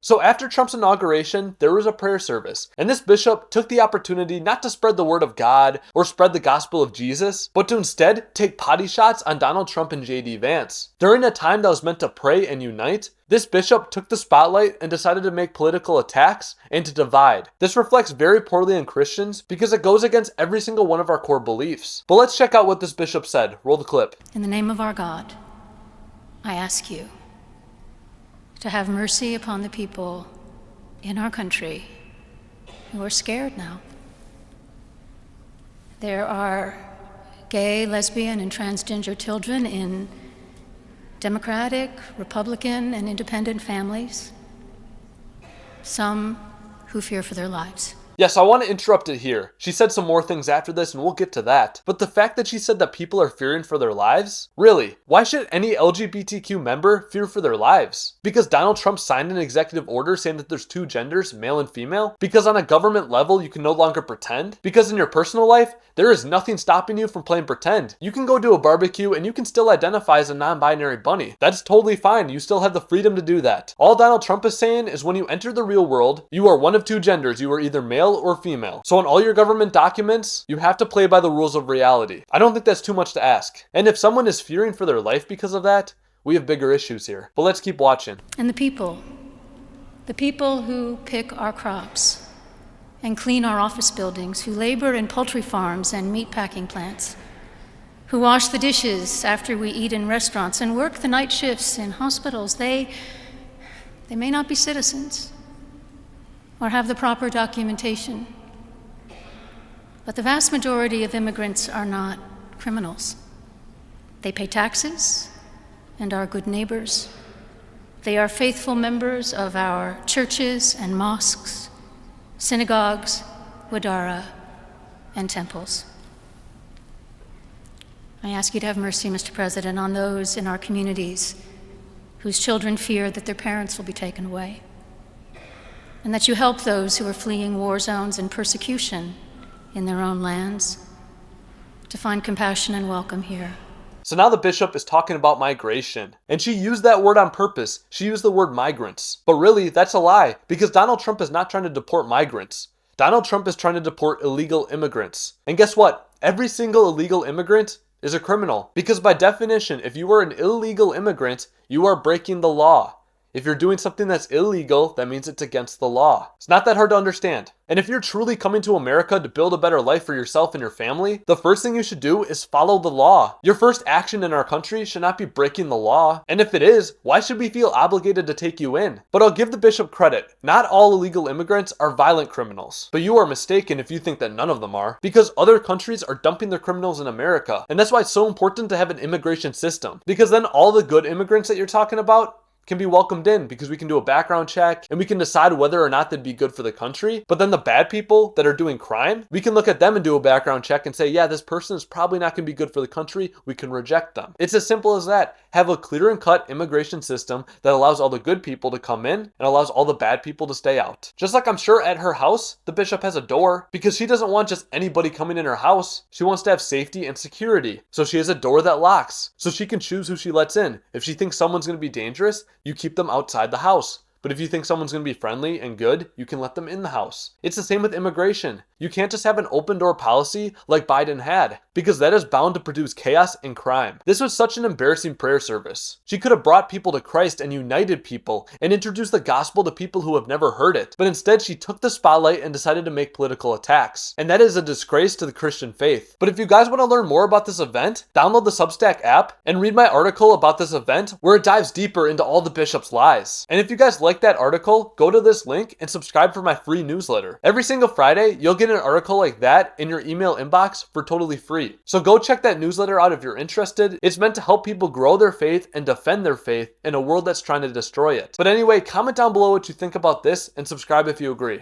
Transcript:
So after Trump's inauguration, there was a prayer service, and this bishop took the opportunity not to spread the word of God or spread the gospel of Jesus, but to instead take potty shots on Donald Trump and J.D. Vance. During a time that was meant to pray and unite, this bishop took the spotlight and decided to make political attacks and to divide. This reflects very poorly on Christians because it goes against every single one of our core beliefs. But let's check out what this bishop said. Roll the clip. In the name of our God, I ask you to have mercy upon the people in our country who are scared now. There are gay, lesbian, and transgender children in Democratic, Republican, and independent families, some who fear for their lives. Yes, I want to interrupt it here. She said some more things after this and we'll get to that. But the fact that she said that people are fearing for their lives? Really? Why should any LGBTQ member fear for their lives? Because Donald Trump signed an executive order saying that there's two genders, male and female? Because on a government level you can no longer pretend? Because in your personal life, there is nothing stopping you from playing pretend. You can go do a barbecue and you can still identify as a non-binary bunny. That's totally fine. You still have the freedom to do that. All Donald Trump is saying is when you enter the real world, you are one of two genders. You are either male or female. So on all your government documents, you have to play by the rules of reality. I don't think that's too much to ask. And if someone is fearing for their life because of that, we have bigger issues here. But let's keep watching. And the people who pick our crops and clean our office buildings, who labor in poultry farms and meat packing plants, who wash the dishes after we eat in restaurants and work the night shifts in hospitals, they may not be citizens or have the proper documentation. But the vast majority of immigrants are not criminals. They pay taxes and are good neighbors. They are faithful members of our churches and mosques, synagogues, wadara, and temples. I ask you to have mercy, Mr. President, on those in our communities whose children fear that their parents will be taken away, and that you help those who are fleeing war zones and persecution in their own lands to find compassion and welcome here. So now the bishop is talking about migration, and she used that word on purpose. She used the word migrants. But really, that's a lie, because Donald Trump is not trying to deport migrants. Donald Trump is trying to deport illegal immigrants. And guess what? Every single illegal immigrant is a criminal. Because by definition, if you are an illegal immigrant, you are breaking the law. If you're doing something that's illegal, that means it's against the law. It's not that hard to understand. And if you're truly coming to America to build a better life for yourself and your family, the first thing you should do is follow the law. Your first action in our country should not be breaking the law. And if it is, why should we feel obligated to take you in? But I'll give the bishop credit. Not all illegal immigrants are violent criminals. But you are mistaken if you think that none of them are. Because other countries are dumping their criminals in America. And that's why it's so important to have an immigration system. Because then all the good immigrants that you're talking about can be welcomed in, because we can do a background check and we can decide whether or not they'd be good for the country. But then the bad people that are doing crime, we can look at them and do a background check and say, yeah, this person is probably not going to be good for the country. We can reject them. It's as simple as that. Have a clear and cut immigration system that allows all the good people to come in and allows all the bad people to stay out. Just like I'm sure at her house, the bishop has a door, because she doesn't want just anybody coming in her house. She wants to have safety and security. So she has a door that locks, so she can choose who she lets in. If she thinks someone's going to be dangerous, you keep them outside the house. But if you think someone's going to be friendly and good, you can let them in the house. It's the same with immigration. You can't just have an open door policy like Biden had, because that is bound to produce chaos and crime. This was such an embarrassing prayer service. She could have brought people to Christ and united people and introduced the gospel to people who have never heard it. But instead, she took the spotlight and decided to make political attacks. And that is a disgrace to the Christian faith. But if you guys want to learn more about this event, download the Substack app and read my article about this event where it dives deeper into all the bishop's lies. And if you guys like that article, go to this link and subscribe for my free newsletter. Every single Friday, you'll get an article like that in your email inbox for totally free. So go check that newsletter out if you're interested. It's meant to help people grow their faith and defend their faith in a world that's trying to destroy it. But anyway, comment down below what you think about this and subscribe if you agree.